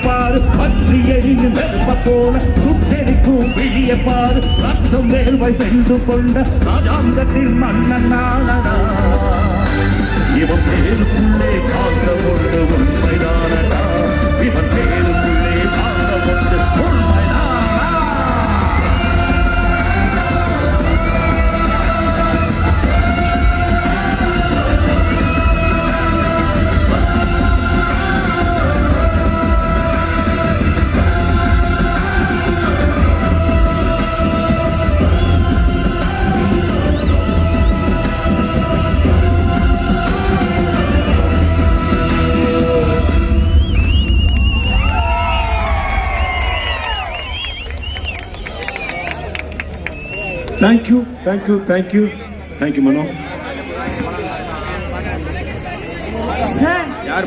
பாரு பற்றி எரியும் நெருப்ப போல சுட்டெரிக்கும் விழிய பாரு ரத்தம் வேர்வை சென்று கொண்ட ராஜாங்கத்தின் மன்னன் நானடா இவன் பேருக்குள்ளே காந்த கொண்டு உண்மைதானடா இவன் பேருக்குள்ளே காந்த கொண்டு உண்மைதானா. Thank you, Mano. यार,